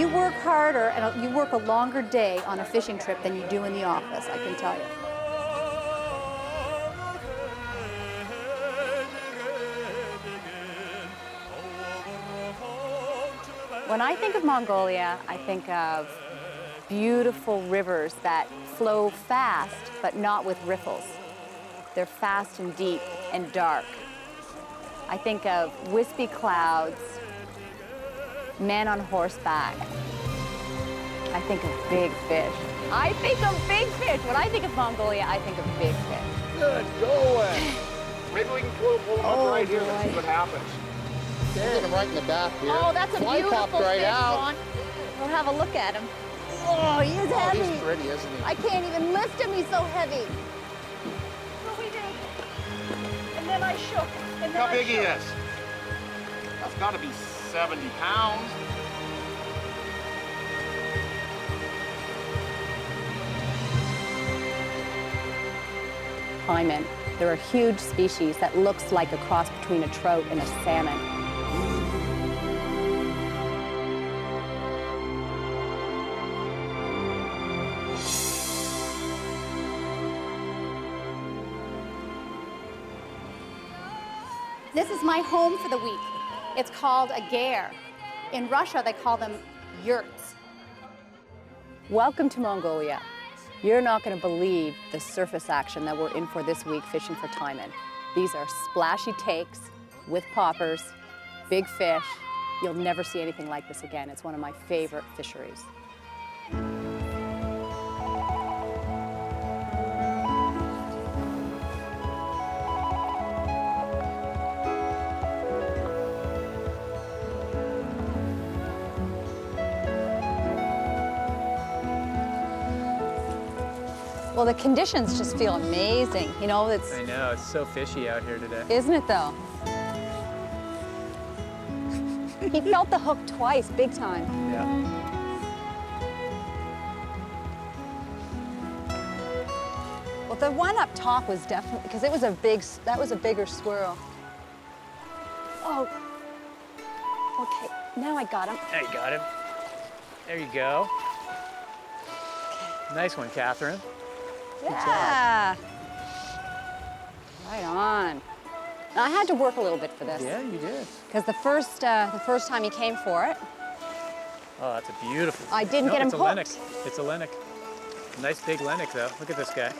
You work harder and you work a longer day on a fishing trip than you do in the office, I can tell you. When I think of Mongolia, I think of beautiful rivers that flow fast, but not with ripples. They're fast and deep and dark. I think of wispy clouds, men on horseback. I think of big fish. I think of big fish. When I think of Mongolia, I think of big fish. Good going. Maybe we can pull them up right here and see what happens. We'll get him right in the back here. Oh, that's a Fly beautiful popped right fish, out. Ron. We'll have a look at him. Oh, he is heavy. He's pretty, isn't he? I can't even lift him, he's so heavy. So we did. And then I shook. And then How big he shook. is? That's got to be 70 pounds. Taimen. They're a huge species that looks like a cross between a trout and a salmon. This is my home for the week. It's called a ger. In Russia, they call them yurts. Welcome to Mongolia. You're not going to believe the surface action that we're in for this week fishing for Taimen. These are splashy takes with poppers, big fish. You'll never see anything like this again. It's one of my favorite fisheries. Well, the conditions just feel amazing. You know, it's... I know, it's so fishy out here today. Isn't it, though? He felt the hook twice, big time. Yeah. Well, the one up top was definitely, because it was a big, that was a bigger swirl. Oh. Okay, now I got him. There you got him. There you go. Nice one, Catherine. Yeah. Right on. Now, I had to work a little bit for this. Yeah, you did. Because the first time he came for it, Oh, that's a beautiful. I didn't get him it's a hooked. Lennox. It's a Lennox. Nice big Lennox, though. Look at this guy.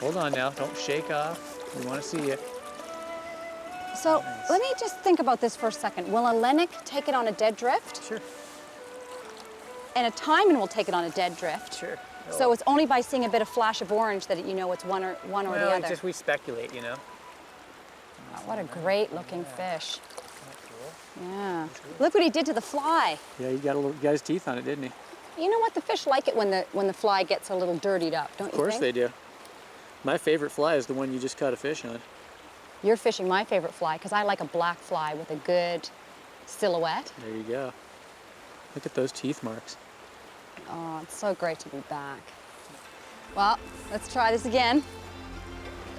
Hold on now. Don't shake off. We want to see you. so Nice. let me just think about this for a second. Will a Lennox take it on a dead drift? Sure. And a Taimen will take it on a dead drift. Sure. So it's only by seeing a bit of flash of orange that you know it's one or the well, other. it's just we speculate, you know. Oh, what a great looking fish. Yeah. Look what he did to the fly. Yeah, he got his teeth on it, didn't he? You know what? The fish like it when the fly gets a little dirtied up, don't you think? Of course they do. My favorite fly is the one you just caught a fish on. You're fishing my favorite fly because I like a black fly with a good silhouette. There you go. Look at those teeth marks. Oh, it's so great to be back. Well, let's try this again.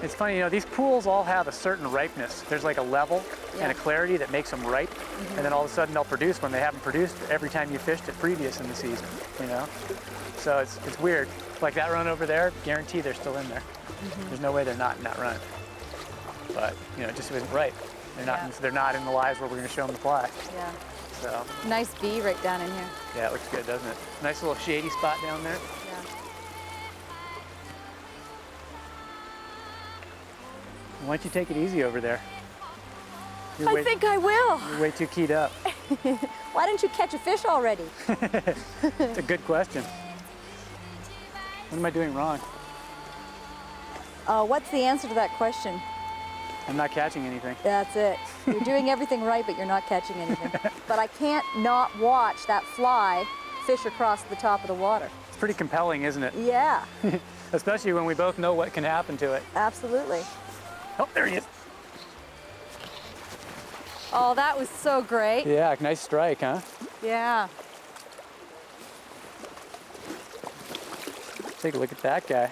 It's funny, you know, these pools all have a certain ripeness. There's like a level Yeah. and a clarity that makes them ripe, and then all of a sudden they'll produce when they haven't produced every time you fished it previous in the season, you know? So it's weird. Like that run over there, guarantee they're still in there. There's no way they're not in that run. But, you know, it just isn't right. They're not in the lives where we're going to show them the fly. Yeah. So, Nice bee right down in here. yeah, it looks good, doesn't it? Nice little shady spot down there. Yeah. Why don't you take it easy over there? I think I will. You're way too keyed up. Why didn't you catch a fish already? It's a good question. What am I doing wrong? What's the answer to that question? I'm not catching anything. That's it. You're doing everything right, but you're not catching anything. But I can't not watch that fly fish across the top of the water. It's pretty compelling, isn't it? Yeah, Especially when we both know what can happen to it. absolutely. Oh, there he is. Oh, that was so great. Yeah, nice strike, huh? Yeah. Take a look at that guy.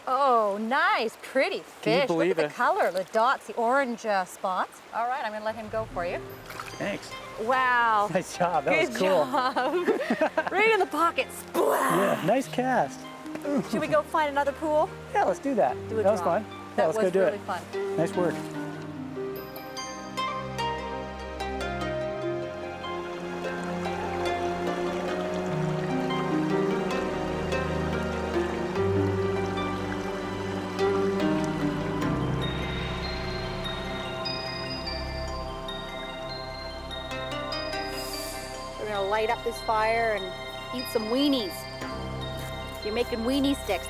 Oh, nice, pretty fish. Can you believe Look at it? the color, the dots, the orange spots. All right, I'm gonna let him go for you. Thanks. Wow. Nice job. That was Good cool. job. Right in the pocket. Splash. Yeah, nice cast. Should we go find another pool? Yeah, let's do that. Do a That was drop. fun. Yeah, That let's was go do really it. fun. Nice work. We're gonna light up this fire and eat some weenies. You're making weenie sticks.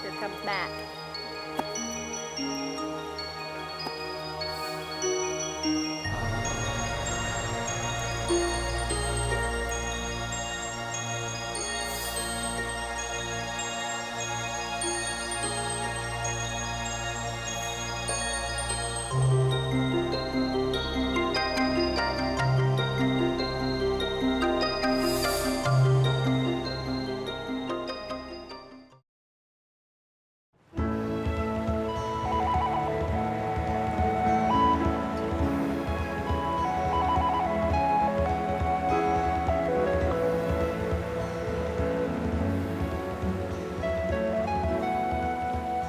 Here comes Matt.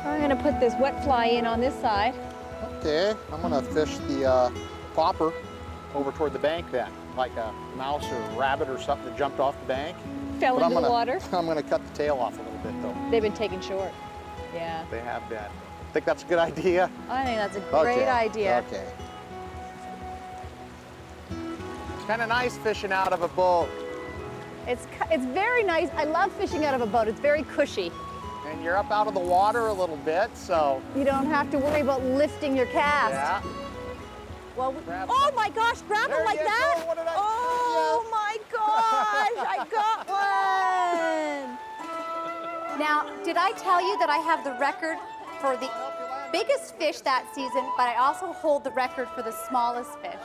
I'm gonna put this wet fly in on this side. Okay, I'm gonna fish the popper over toward the bank then, like a mouse or rabbit or something that jumped off the bank. Fell But into the water. I'm gonna cut the tail off a little bit though. They've been taken short. Yeah. They have been. Think that's a good idea? I think that's a great Okay, idea. Okay. It's kind of nice fishing out of a boat. It's very nice. I love fishing out of a boat. It's very cushy. And you're up out of the water a little bit, so. You don't have to worry about lifting your cast. Yeah. Well, Grab oh some. my gosh, grab There them like you that. go. What did I- Oh my gosh, I got one. Now, did I tell you that I have the record for the biggest fish that season, but I also hold the record for the smallest fish?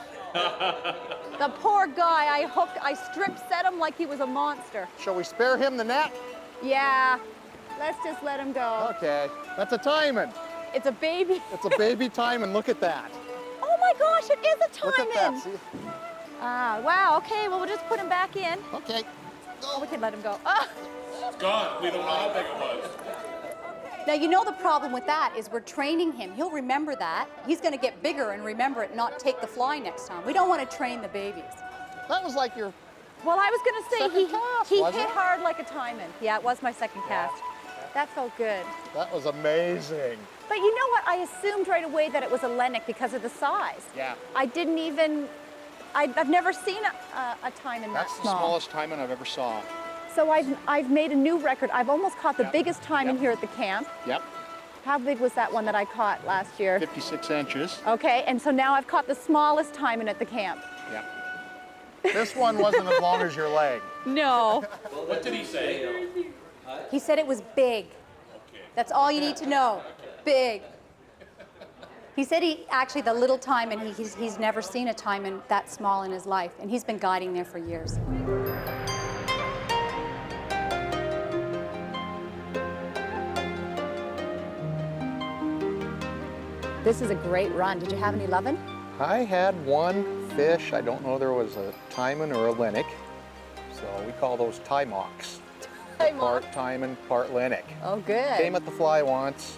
The poor guy, I strip set him like he was a monster. Shall we spare him the net? Yeah, let's just let him go. Okay. That's a Taimen. It's a baby. It's a baby Taimen. Look at that. Oh my gosh, it is a Look at that. Taimen. See? Ah, wow, okay, well, we'll just put him back in. Okay. Oh, we can let him go. Ah. It's gone. We don't know how big it was. Now, you know the problem with that is we're training him. He'll remember that. He's going to get bigger and remember it, not take the fly next time. We don't want to train the babies. That was like your. Well, I was going to say Second cast, he was hit it? hard like a Taimen. Yeah, it was my second cast. That felt good. That was amazing. But you know what? I assumed right away that it was a Lennox because of the size. Yeah. I didn't even, I've never seen a Taimen that That's the small. smallest Taimen I've ever saw. So I've made a new record. I've almost caught the Yep. biggest Taimen Yep. here at the camp. Yep. How big was that one that I caught last year? 56 inches. Okay, and so now I've caught the smallest Taimen at the camp. Yep. This one wasn't as long as your leg. No. What did he say? He said it was big. That's all you need to know. Big. He said actually the little Taimen, he's never seen a Taimen that small in his life, and he's been guiding there for years. This is a great run. Did you have any lovin'? I had one fish. I don't know there was a Taimen or a Lennox. So we call those Taimoks. Part Taimen, part Lennox. Oh, good. Came at the fly once,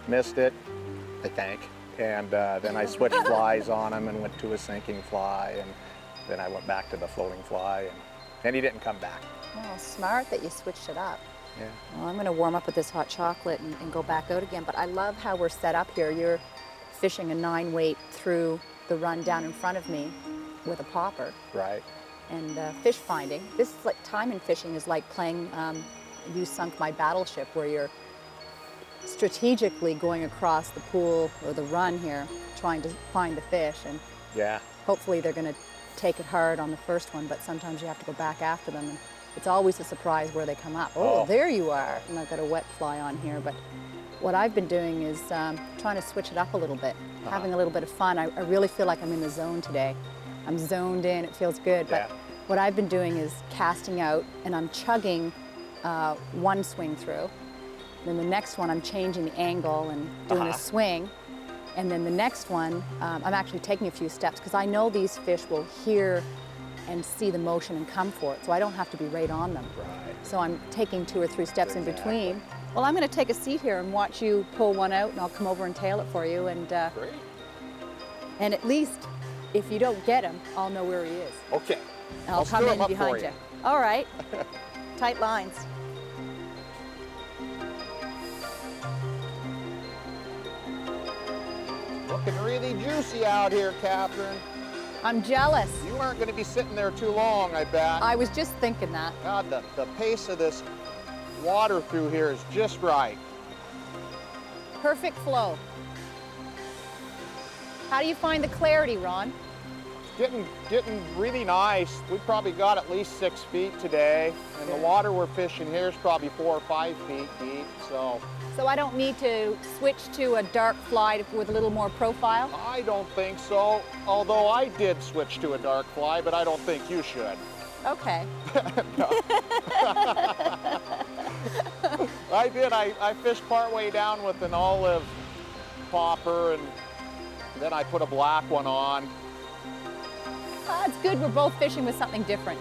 missed it, I think. And then I switched flies on him and went to a sinking fly. And then I went back to the floating fly and he didn't come back. Oh, smart that you switched it up. Yeah. Well, I'm going to warm up with this hot chocolate and go back out again. But I love how we're set up here. You're fishing a 9-weight through the run down in front of me with a popper. Right. And fish finding. This is like Taimen fishing is like playing You Sunk My Battleship, where you're strategically going across the pool or the run here, trying to find the fish. And Yeah. hopefully they're going to take it hard on the first one, but sometimes you have to go back after them. And it's always a surprise where they come up. Oh, there you are. And I've got a wet fly on here. But what I've been doing is trying to switch it up a little bit, having a little bit of fun. I really feel like I'm in the zone today. I'm zoned in, it feels good. Yeah. But what I've been doing is casting out, and I'm chugging one swing through. Then the next one, I'm changing the angle and doing a swing. And then the next one, I'm actually taking a few steps because I know these fish will hear and see the motion and come for it, so I don't have to be right on them. Right. So I'm taking 2 or 3 steps in between. Well, I'm going to take a seat here and watch you pull one out, and I'll come over and tail it for you. And Great. and at least, if you don't get him, I'll know where he is. Okay. And I'll come stir in him up behind for you. All right. Tight lines. Looking really juicy out here, Catherine. I'm jealous. You aren't going to be sitting there too long, I bet. I was just thinking that. God, the pace of this water through here is just right. Perfect flow. How do you find the clarity, Ron? Getting really nice. We probably got at least 6 feet today, and the water we're fishing here is probably 4 or 5 feet deep. So I don't need to switch to a dark fly with a little more profile? I don't think so. Although I did switch to a dark fly, but I don't think you should. Okay. I did. I fished partway down with an olive popper, and then I put a black one on. That's good. We're both fishing with something different.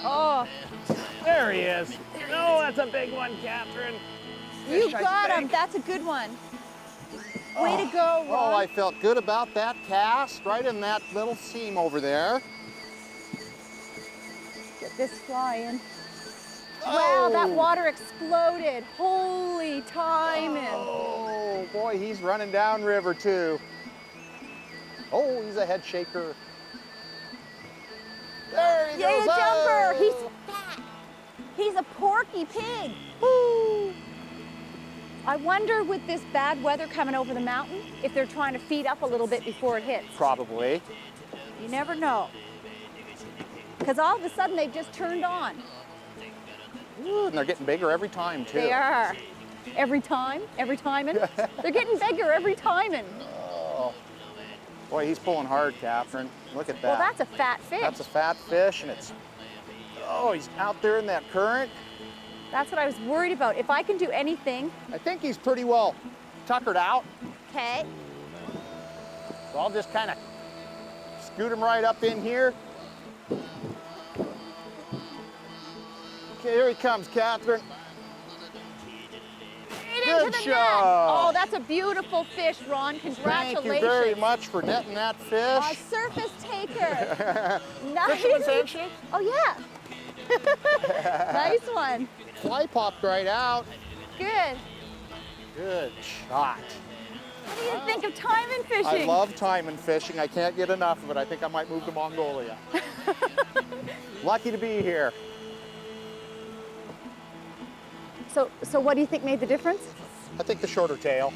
Oh, There he is. Oh, that's a big one, Catherine. you Fish, I got him. think. That's a good one. Way to go, Ron. Oh, I felt good about that cast, right in that little seam over there. Get this fly in. Oh. Wow, that water exploded. Holy Taimen. Oh, boy, he's running downriver, too. Oh, he's a head shaker. There he Yay, goes. jumper. Oh. He's fat. He's a porky pig. Woo. I wonder with this bad weather coming over the mountain if they're trying to feed up a little bit before it hits. Probably. You never know. Because all of a sudden they just turned on. Ooh, and they're getting bigger every time, too. They are. Every time, every timing. They're getting bigger every timing. Oh. Boy, he's pulling hard, Catherine. Look at that. Well, that's a fat fish. That's a fat fish, and it's, oh, he's out there in that current. That's what I was worried about. If I can do anything. I think he's pretty well tuckered out. Okay. So I'll just kind of scoot him right up in here. Okay, here he comes, Catherine. Get Good into the job. net. Oh, that's a beautiful fish, Ron. Congratulations. Thank you very much for netting that A fish. surface taker. Nice. Fisherman's handshake. Oh, yeah. Nice one. Fly popped right out. Good. Good shot. What do you think of Taimen fishing? I love Taimen fishing. I can't get enough of it. I think I might move to Mongolia. Lucky to be here. So what do you think made the difference? I think the shorter tail.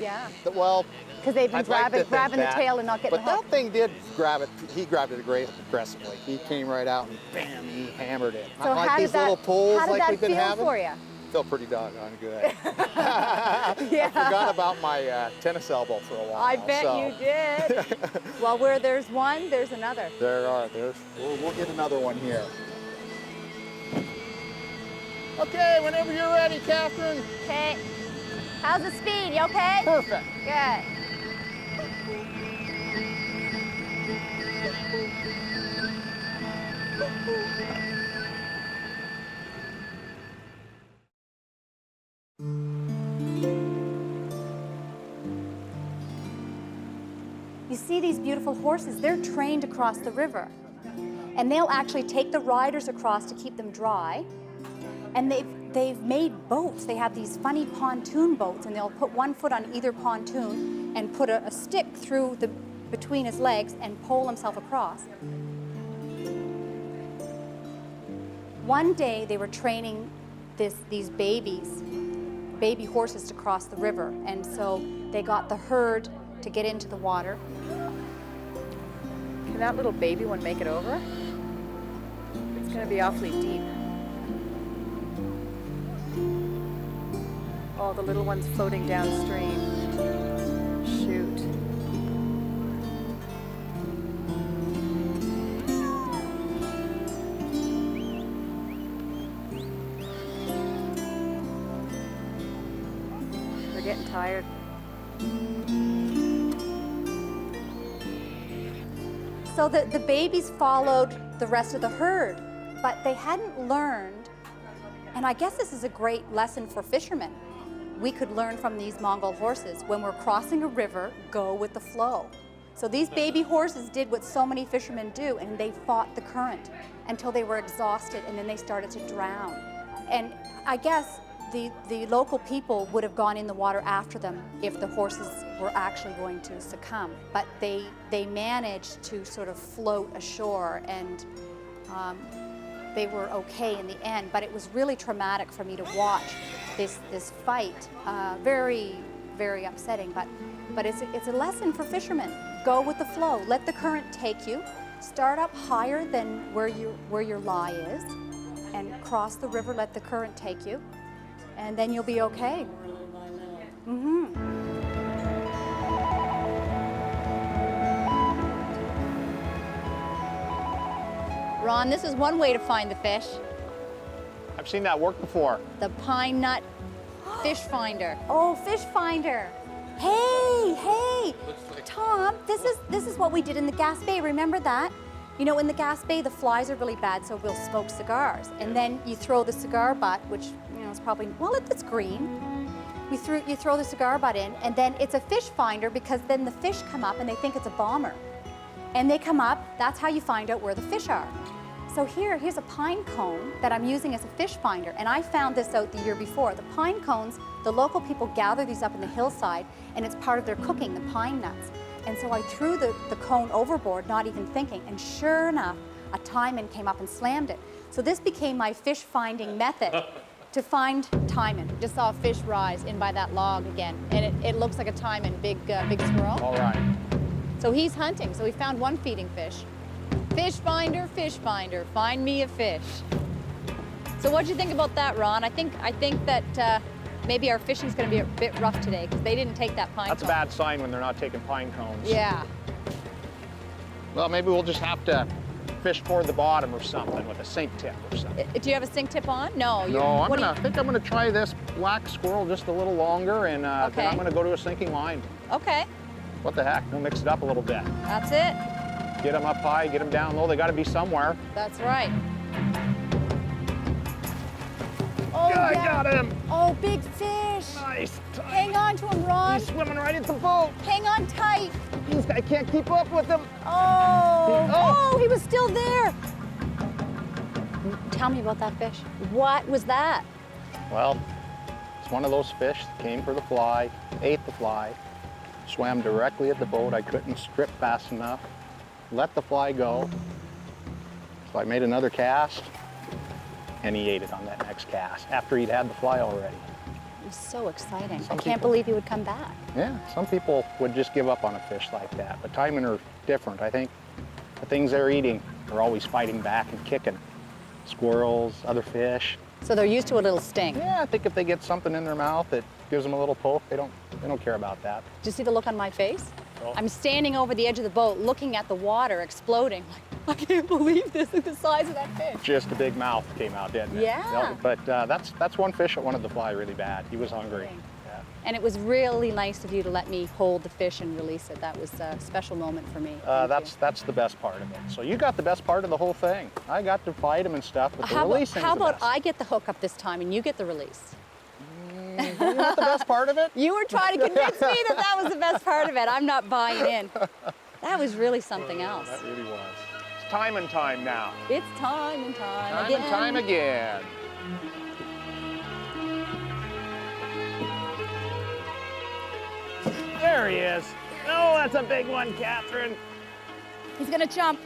Yeah. Well, Because they've been I'd like to think grabbing the that, tail and not getting but the hook. that thing did grab it. He grabbed it great aggressively. He came right out and bam, he hammered it. So Not like these little pulls how did like that we've been feel having. for you? Felt pretty doggone good. Yeah. I forgot about my tennis elbow for a while. I bet so. you did. Well, where there's one, there's another. We'll get another one here. Okay, whenever you're ready, Catherine. Okay. How's the speed? You okay? Perfect. Good. You see these beautiful horses, they're trained across the river. And they'll actually take the riders across to keep them dry. And they've made boats. They have these funny pontoon boats, and they'll put one foot on either pontoon and put a stick through between his legs and pole himself across. One day they were training these baby horses to cross the river, and so they got the herd to get into the water. Can that little baby one make it over? It's going to be awfully deep. Oh, the little one's floating downstream. Shoot. They're getting tired. So the babies followed the rest of the herd, but they hadn't learned, and I guess this is a great lesson for fishermen. We could learn from these Mongol horses. When we're crossing a river, go with the flow. So these baby horses did what so many fishermen do, and they fought the current until they were exhausted, and then they started to drown. And I guess the local people would have gone in the water after them if the horses were actually going to succumb. But they managed to sort of float ashore, and they were okay in the end. But it was really traumatic for me to watch this fight. Very, very upsetting. But it's a lesson for fishermen. Go with the flow. Let the current take you. Start up higher than where your lie is, and cross the river. Let the current take you. And then you'll be okay. Ron, this is one way to find the fish. I've seen that work before. The pine nut fish finder. Oh, fish finder. Hey, Tom, this is what we did in the Gaspé. Remember that? You know, in the Gaspé, the flies are really bad, so we'll smoke cigars. And then you throw the cigar butt, which, you know, is probably, well, it's green. You throw the cigar butt in, and then it's a fish finder, because then the fish come up and they think it's a bomber. And they come up, that's how you find out where the fish are. So here's a pine cone that I'm using as a fish finder, and I found this out the year before. The pine cones, the local people gather these up in the hillside, and it's part of their cooking, the pine nuts. And so I threw the cone overboard, not even thinking, and sure enough, a Taimen came up and slammed it. So this became my fish finding method to find Taimon. Just saw a fish rise in by that log again, and it looks like a Taimon, big squirrel. All right. So he's hunting, so he found one feeding fish. Fish finder, find me a fish. So what'd you think about that, Ron? I think that maybe our fishing's going to be a bit rough today, because they didn't take that pine That's cone. a bad sign when they're not taking pine cones. Yeah. Well, maybe we'll just have to fish toward the bottom or something with a sink tip or something. Do you have a sink tip on? No. No, I think I'm gonna try this black squirrel just a little longer, and then I'm gonna go to a sinking line. Okay. What the heck? We'll mix it up a little bit. That's it. Get them up high, get them down low. They gotta be somewhere. That's right. Oh, Yeah, I got him. Oh, big fish. Nice. Hang on to him, Ron. He's swimming right at the boat. Hang on tight. I can't keep up with him. Oh, he was still there. Tell me about that fish. What was that? Well, it's one of those fish that came for the fly, ate the fly, swam directly at the boat. I couldn't strip fast enough, let the fly go. So I made another cast, and he ate it on that next cast after he'd had the fly already. was so exciting. Some I can't people- believe he would come back. Yeah, some people would just give up on a fish like that, but Taimen are different. I think the things they're eating are always fighting back and kicking. Squirrels, other fish. So they're used to a little sting. Yeah, I think if they get something in their mouth that gives them a little poke, they don't care about that. Do you see the look on my face? Oh. I'm standing over the edge of the boat looking at the water exploding. Like, I can't believe this is the size of that fish. Just a big mouth came out, didn't it? Yeah. But that's one fish that wanted to fly really bad. He was hungry. Yeah. And it was really nice of you to let me hold the fish and release it. That was a special moment for me. That's the best part of it. So you got the best part of the whole thing. I got to fight him and stuff, but the releasing How is the about best. I get the hookup this time and you get the release? You want the best part of it? You were trying to convince me that that was the best part of it. I'm not buying in. That was really something else. That really was. It's time and time now. It's time and time Time again. and time again. There he is. Oh, that's a big one, Catherine. He's gonna jump.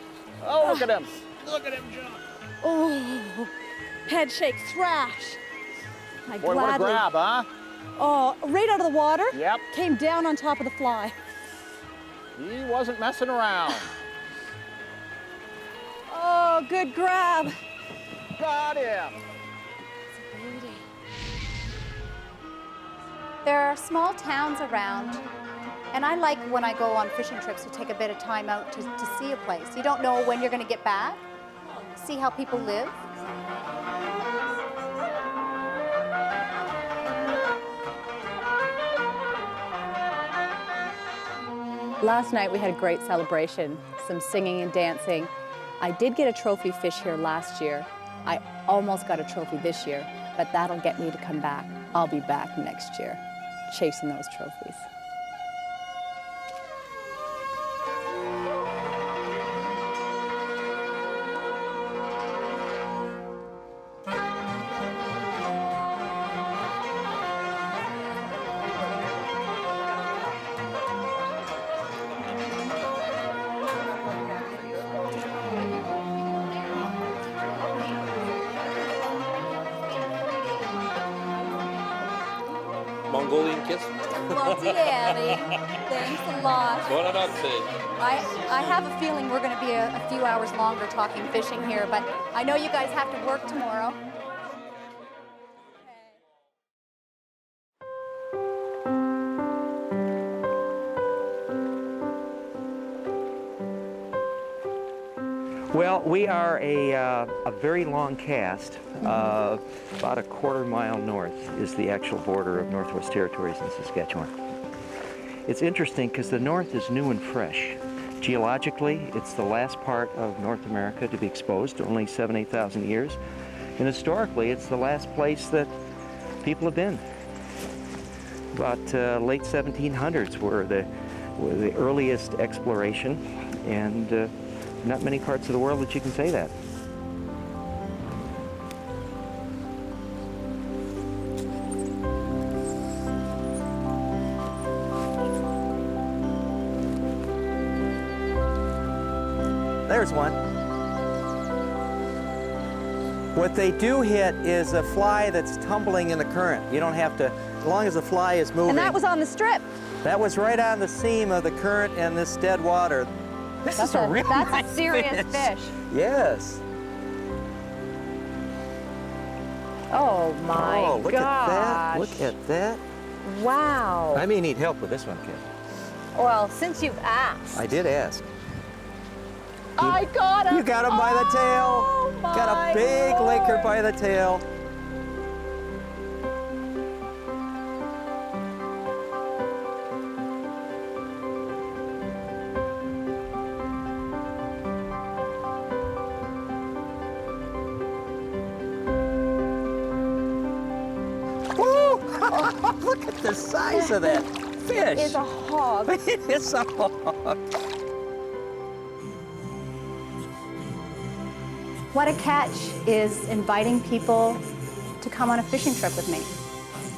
Oh, look at him. Look at him jump. Oh, head shake, thrash. I Boy, what a gladly. grab, huh? Oh, right out of the water. Yep. Came down on top of the fly. He wasn't messing around. Oh, good grab. Got him. There are small towns around, and I like when I go on fishing trips to take a bit of time out to see a place. You don't know when you're going to get back. See how people live. Last night we had a great celebration, some singing and dancing. I did get a trophy fish here last year. I almost got a trophy this year, but that'll get me to come back. I'll be back next year, chasing those trophies. Mongolian kiss? Well, Daddy, thanks a lot. What did I say? I have a feeling we're going to be a few hours longer talking fishing here, but I know you guys have to work tomorrow. Well, we are a very long cast. About a quarter-mile north is the actual border of Northwest Territories in Saskatchewan. It's interesting because the north is new and fresh. Geologically, it's the last part of North America to be exposed, only 8,000 years. And historically, it's the last place that people have been. About late 1700s were the earliest exploration, and not many parts of the world that you can say that. There's one. What they do hit is a fly that's tumbling in the current. You don't have to, as long as the fly is moving. And that was on the strip. That was right on the seam of the current and this dead water. This is a real That's nice a serious fish. Yes. Oh my Oh, look gosh. at that. Look at that. Wow. I may need help with this one, kid. Well, since you've asked. I did ask. I got him. You got him by the tail. My Got a big Lord. laker by the tail. Woo! Look at the size of that fish. It's a hog. It's a hog. What a Catch is inviting people to come on a fishing trip with me.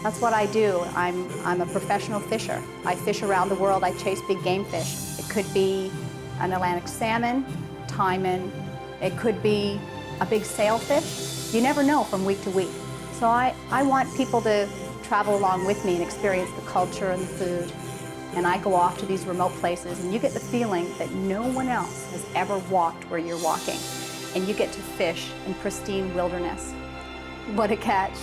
That's what I do. I'm a professional fisher. I fish around the world. I chase big game fish. It could be an Atlantic salmon, Taimen. It could be a big sailfish. You never know from week to week. So I want people to travel along with me and experience the culture and the food. And I go off to these remote places, and you get the feeling that no one else has ever walked where you're walking. And you get to fish in pristine wilderness. What a catch.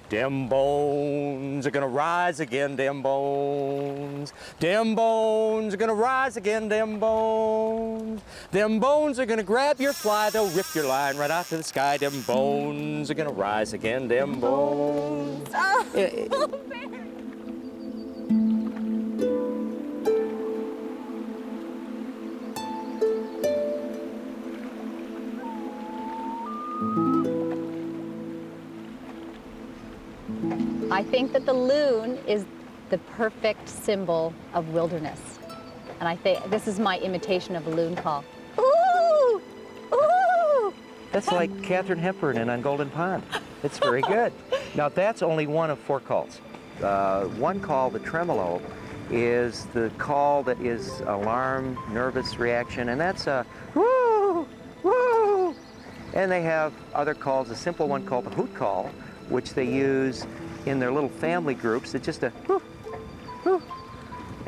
Dem bones are gonna rise again, dem bones. Dem bones are gonna rise again, dem bones. Dem bones are gonna grab your fly, they'll rip your line right out to the sky. Dem bones are gonna rise again, dem bones. I think that the loon is the perfect symbol of wilderness. And I think this is my imitation of a loon call. Ooh! Ooh! That's like Katharine Hepburn in On Golden Pond. It's very good. Now that's only one of 4 calls. One call, the tremolo, is the call that is alarm, nervous reaction, and that's a woo, woo. And they have other calls, a simple one called the hoot call, which they use in their little family groups. It's just a whoo, whoo.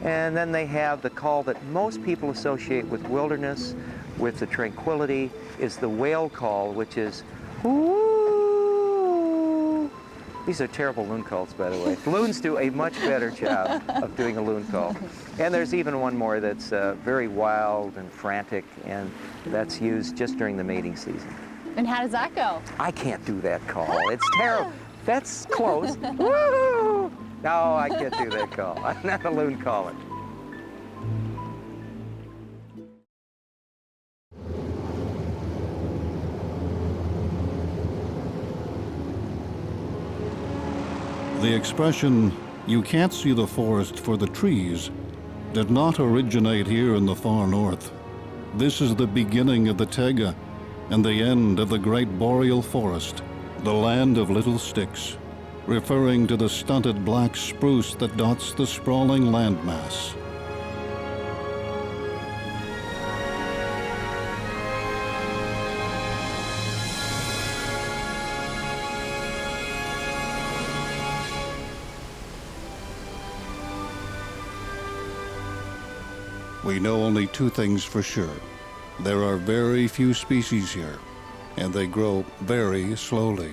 And then they have the call that most people associate with wilderness, with the tranquility, is the whale call, which is whoo. These are terrible loon calls, by the way. Loons do a much better job of doing a loon call. And there's even one more that's very wild and frantic, and that's used just during the mating season. And how does that go? I can't do that call. It's terrible. That's close. Woo! No, I can't do that call. I'm not a loon caller. The expression, "you can't see the forest for the trees," did not originate here in the far north. This is the beginning of the taiga and the end of the great boreal forest, the land of little sticks, referring to the stunted black spruce that dots the sprawling landmass. We know only 2 things for sure. There are very few species here, and they grow very slowly.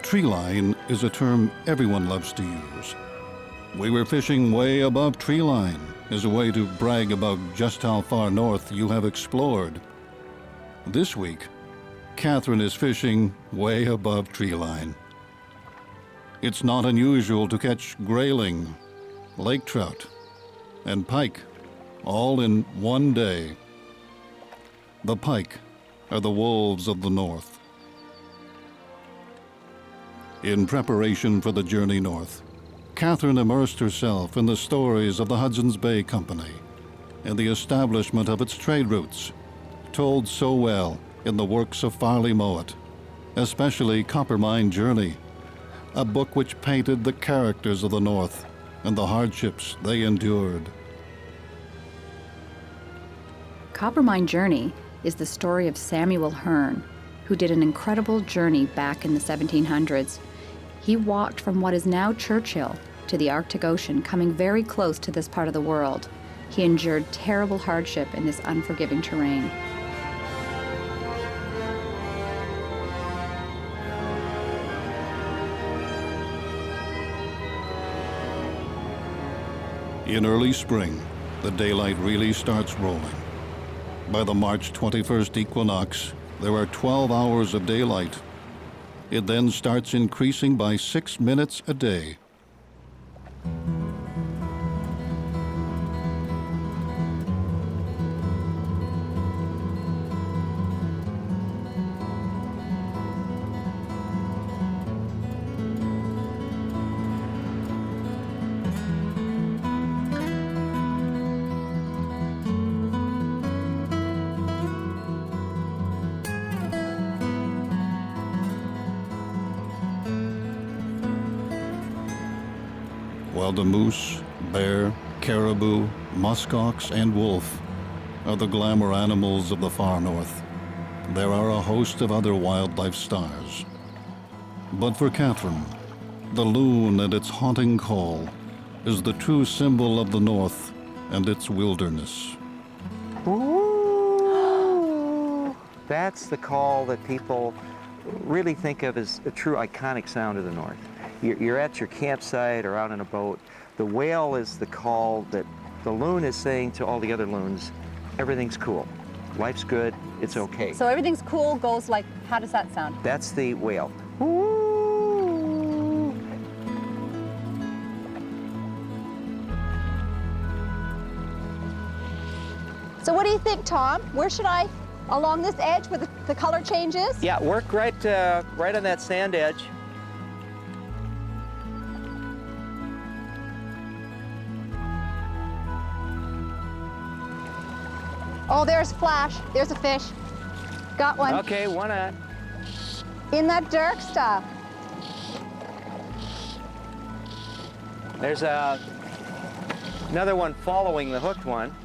Treeline is a term everyone loves to use. "We were fishing way above treeline" is a way to brag about just how far north you have explored. This week, Katharine is fishing way above treeline. It's not unusual to catch grayling, lake trout, and pike, all in one day. The pike are the wolves of the north. In preparation for the journey north, Katharine immersed herself in the stories of the Hudson's Bay Company and the establishment of its trade routes, told so well in the works of Farley Mowat, especially Coppermine Journey, a book which painted the characters of the North and the hardships they endured. Coppermine Journey is the story of Samuel Hearne, who did an incredible journey back in the 1700s. He walked from what is now Churchill to the Arctic Ocean, coming very close to this part of the world. He endured terrible hardship in this unforgiving terrain. In early spring, the daylight really starts rolling. By the March 21st equinox, there are 12 hours of daylight. It then starts increasing by 6 minutes a day. while the moose, bear, caribou, muskox, and wolf are the glamour animals of the far north. There are a host of other wildlife stars. But for Catherine, the loon and its haunting call is the true symbol of the north and its wilderness. Ooh. That's the call that people really think of as a true iconic sound of the north. You're at your campsite or out in a boat. The wail is the call that the loon is saying to all the other loons, everything's cool. Life's good, it's okay. So everything's cool goes like, how does that sound? That's the wail. So what do you think, Tom? Where should I, along this edge where the color changes? Yeah, work right on that sand edge. Oh, there's Flash. There's a fish. Got one. Okay, one on. In that dark stuff. There's another one following the hooked one.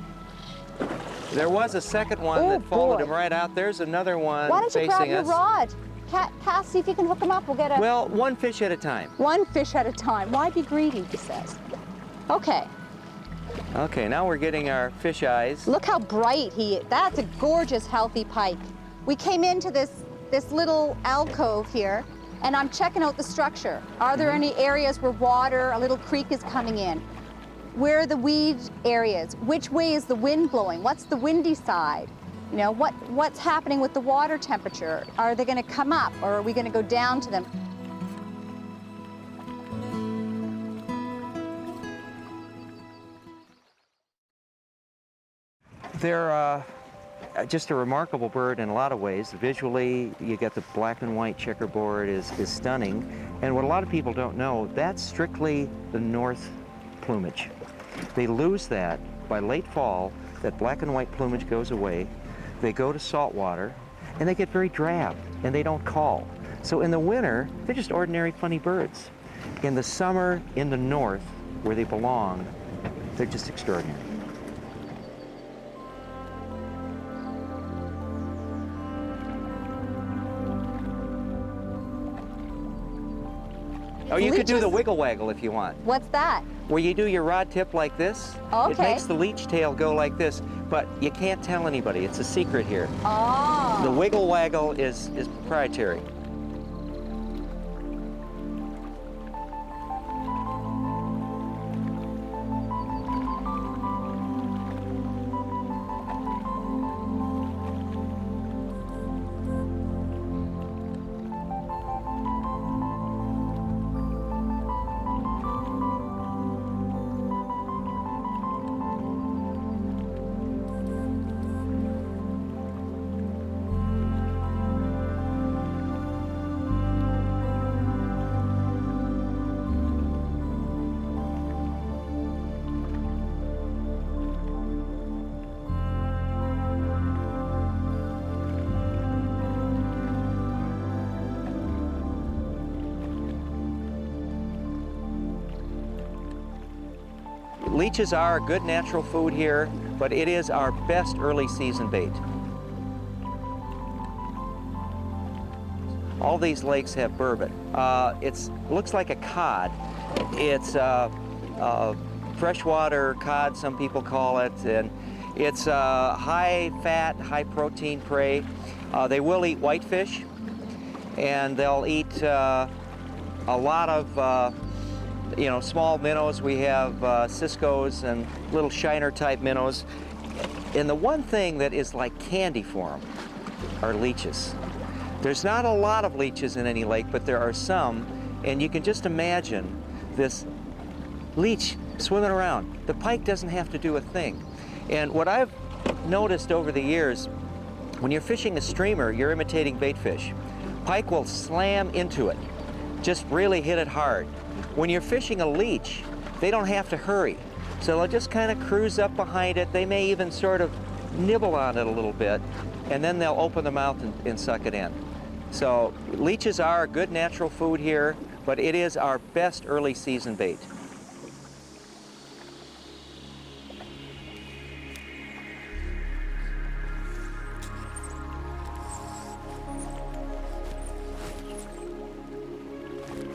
There was a second one that followed him right out. There's another one Why don't you facing grab us. your rod? Cass, see if you can hook them up. We'll get a... Well, one fish at a time. One fish at a time. Why be greedy, he says. Okay. Okay, now we're getting our fish eyes. Look how bright he is. That's a gorgeous, healthy pike. We came into this little alcove here, and I'm checking out the structure. Are there any areas where water, a little creek is coming in? Where are the weed areas? Which way is the wind blowing? What's the windy side? You know, what's happening with the water temperature? Are they going to come up, or are we going to go down to them? They're just a remarkable bird in a lot of ways. Visually, you get the black and white checkerboard is stunning. And what a lot of people don't know, that's strictly the north plumage. They lose that by late fall. That black and white plumage goes away. They go to saltwater, and they get very drab, and they don't call. So in the winter, they're just ordinary funny birds. In the summer, in the north, where they belong, they're just extraordinary. Oh, you could do the wiggle waggle if you want. What's that? Where you do your rod tip like this. Okay. It makes the leech tail go like this, but you can't tell anybody. It's a secret here. Oh. The wiggle waggle is proprietary. Leeches are a good natural food here, but it is our best early season bait. All these lakes have burbot. It looks like a cod. It's freshwater cod, some people call it, and it's high fat, high protein prey. They will eat whitefish, and they'll eat a lot of small minnows. We have ciscos and little shiner type minnows. And the one thing that is like candy for them are leeches. There's not a lot of leeches in any lake, but there are some, and you can just imagine this leech swimming around. The pike doesn't have to do a thing. And what I've noticed over the years, when you're fishing a streamer, you're imitating bait fish. Pike will slam into it, just really hit it hard. When you're fishing a leech, they don't have to hurry. So they'll just kind of cruise up behind it. They may even sort of nibble on it a little bit, and then they'll open the mouth and suck it in. So leeches are a good natural food here, but it is our best early season bait.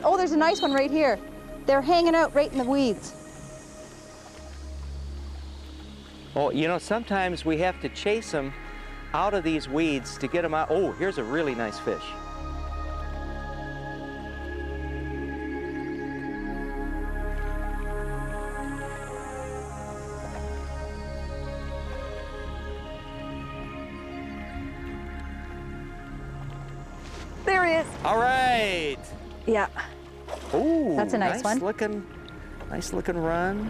Oh, there's a nice one right here. They're hanging out right in the weeds. Oh, you know, sometimes we have to chase them out of these weeds to get them out. Oh, here's a really nice fish. There he is. All right. Yeah. Ooh, That's a nice one. Nice looking run.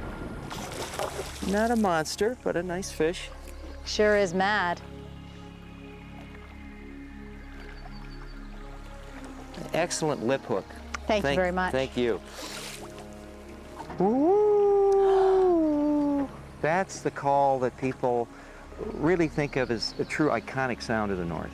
Not a monster, but a nice fish. Sure is mad. Excellent lip hook. Thank you very much. Thank you. Ooh. That's the call that people really think of as a true iconic sound of the North.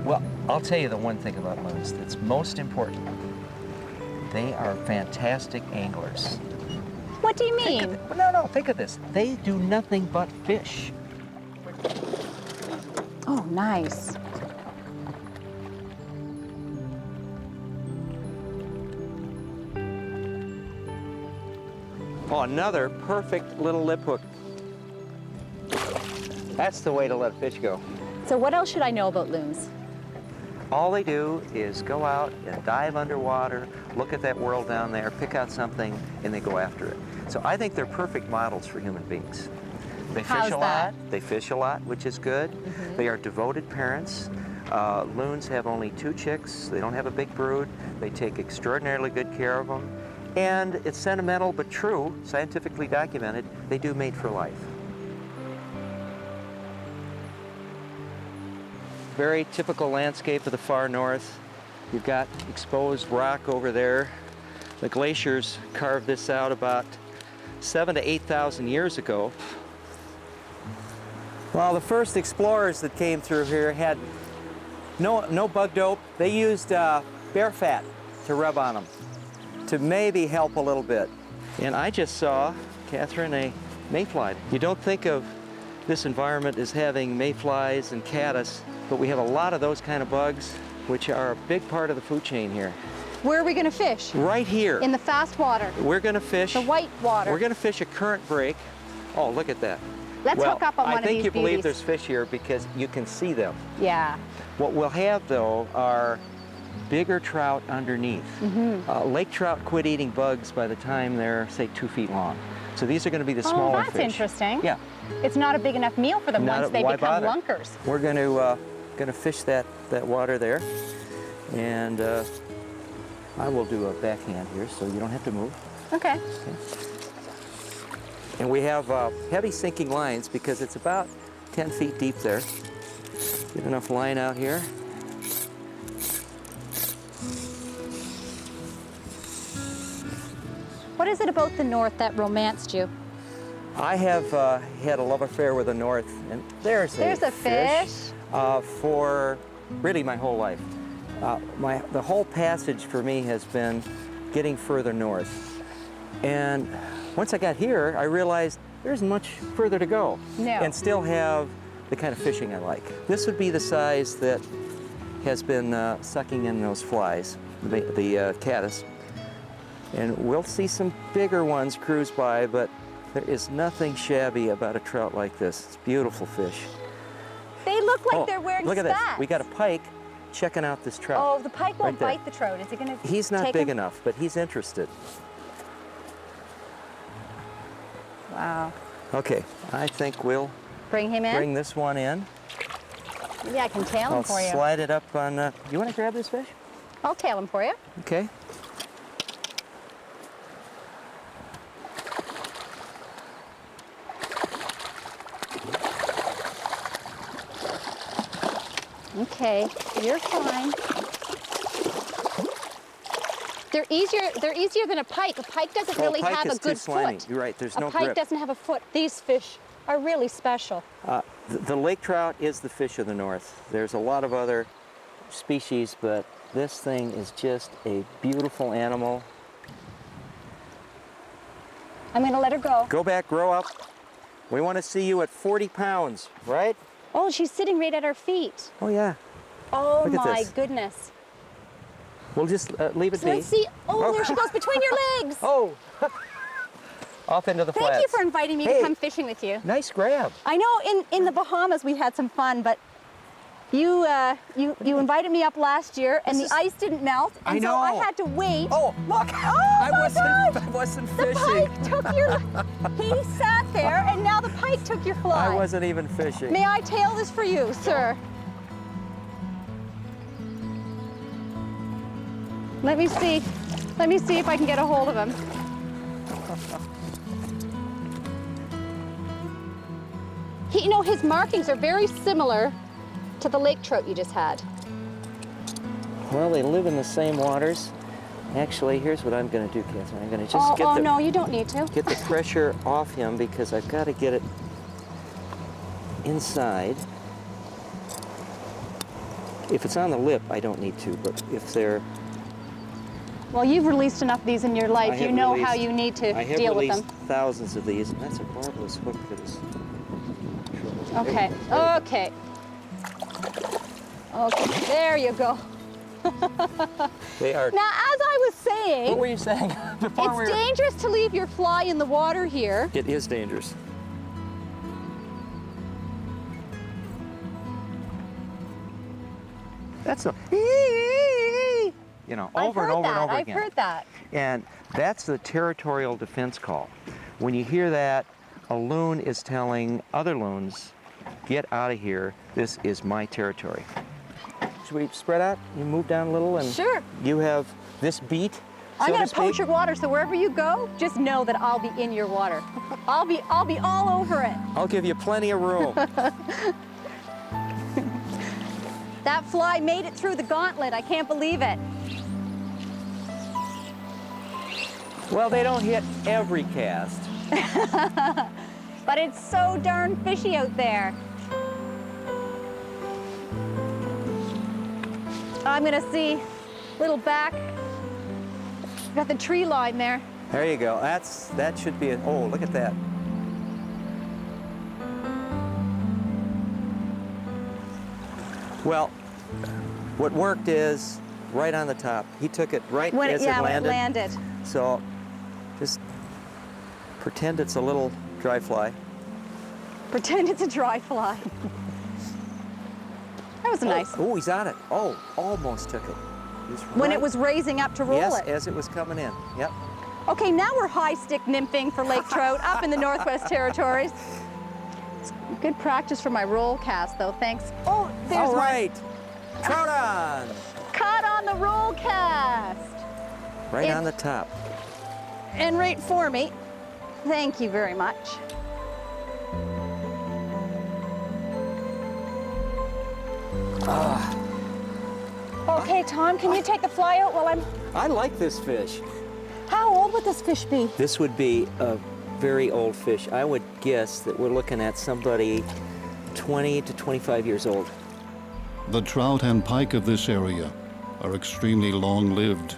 Well, I'll tell you the one thing about loons that's most important. They are fantastic anglers. What do you mean? No, think of this. They do nothing but fish. Oh, nice. Oh, another perfect little lip hook. That's the way to let a fish go. So what else should I know about loons? All they do is go out and dive underwater, look at that world down there, pick out something, and they go after it. So I think they're perfect models for human beings. They fish a lot. They fish a lot, which is good. They are devoted parents. Loons have only 2 chicks. They don't have a big brood. They take extraordinarily good care of them. And it's sentimental but true, scientifically documented, they do mate for life. Very typical landscape of the far north. You've got exposed rock over there. The glaciers carved this out about 7,000 to 8,000 years ago. Well, the first explorers that came through here had no bug dope. They used bear fat to rub on them to maybe help a little bit. And I just saw, Catherine, a mayfly. You don't think of this environment as having mayflies and caddis, but we have a lot of those kind of bugs, which are a big part of the food chain here. Where are we going to fish? Right here. In the fast water. We're going to fish. The white water. We're going to fish a current break. Oh, look at that. Let's hook up on one of these I think you believe beauties. there's fish here because you can see them. Yeah. What we'll have, though, are bigger trout underneath. Lake trout quit eating bugs by the time they're, say, 2 feet long. So these are going to be the smaller fish. Oh, that's interesting. Yeah. It's not a big enough meal for them once they become lunkers. We're going to fish that water there, and I will do a backhand here, so you don't have to move. Okay. And we have heavy sinking lines because it's about 10 feet deep there. Get enough line out here. What is it about the North that romanced you? I have had a love affair with the North, and there's a fish. For really my whole life. The whole passage for me has been getting further north. And once I got here, I realized there's much further to go. No. And still have the kind of fishing I like. This would be the size that has been sucking in those flies, the caddis. And we'll see some bigger ones cruise by, but there is nothing shabby about a trout like this. It's a beautiful fish. They look like they're wearing look at spats. this. We got a pike checking out this trout. Oh, the pike won't right bite the trout. Is it going to He's not big enough, but he's interested. Wow. Okay, I think we'll Bring him in? bring this one in. Maybe I can tail him for you. I'll slide it up on, you want to grab this fish? I'll tail him for you. Okay. okay. You're fine. They're easier than a pike. A pike doesn't really pike have is a good too slimy. foot. You're right, there's A no pike grip. doesn't have a foot. These fish are really special. The lake trout is the fish of the north. There's a lot of other species, but this thing is just a beautiful animal. I'm gonna let her go. Go back, grow up. We want to see you at 40 pounds, right? Oh, she's sitting right at our feet. Oh yeah. Oh Look at my this. goodness. We'll just leave it So be. let's see. Oh, there she goes between your legs. Oh! Off into the flats. Thank you for inviting me Hey. to come fishing with you. Nice grab. I know in the Bahamas we had some fun, but you invited me up last year and the ice didn't melt, and so I had to wait. Oh, look! Oh I my wasn't God! fishing. The pike took your. He sat there, and now the pike took your fly. I wasn't even fishing. May I tail this for you, sir? Let me see. Let me see if I can get a hold of him. You know, his markings are very similar to the lake trout you just had. Well, they live in the same waters. Actually, here's what I'm going to do, Catherine. I'm going to just Oh, no, you don't need to. get the pressure off him because I've got to get it inside. If it's on the lip, I don't need to, but if they're... Well, you've released enough of these in your life. You know how you need to I have deal with released them. thousands of these, and that's a marvelous hook for this. Okay, okay. Okay, there you go. They are... Now, as I was saying, What were you saying? it's dangerous to leave your fly in the water here. It is dangerous. That's a... You know, over and over and over again. I've heard that. And that's the territorial defense call. When you hear that, a loon is telling other loons, get out of here, this is my territory. Should we spread out? You move down a little and Sure. you have this beat, I'm so gonna to poach speak. your water, so wherever you go, just know that I'll be in your water. I'll be all over it. I'll give you plenty of room. That fly made it through the gauntlet. I can't believe it. Well, they don't hit every cast. But it's so darn fishy out there. I'm gonna see little back. Got the tree line there. There you go. That should be it. Oh, look at that. Well, what worked is right on the top. He took it right as it landed. When it landed. So just pretend it's a little dry fly. Pretend it's a dry fly. That was nice. Oh, he's on it. Oh, almost took it. He's When right- it was raising up to roll Yes, it. as it was coming in. Yep. Okay, now we're high stick nymphing for lake trout up in the Northwest Territories. It's good practice for my roll cast, though. Thanks. Oh, there's All one. right. Trout on. Caught on the roll cast. Right It's- on the top. And right for me. Thank you very much. Okay, Tom, can you take the fly out while I'm... I like this fish. How old would this fish be? This would be a very old fish. I would guess that we're looking at somebody 20 to 25 years old. The trout and pike of this area are extremely long-lived.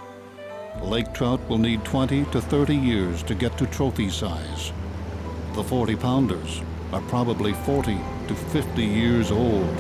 Lake trout will need 20 to 30 years to get to trophy size. The 40-pounders are probably 40 to 50 years old.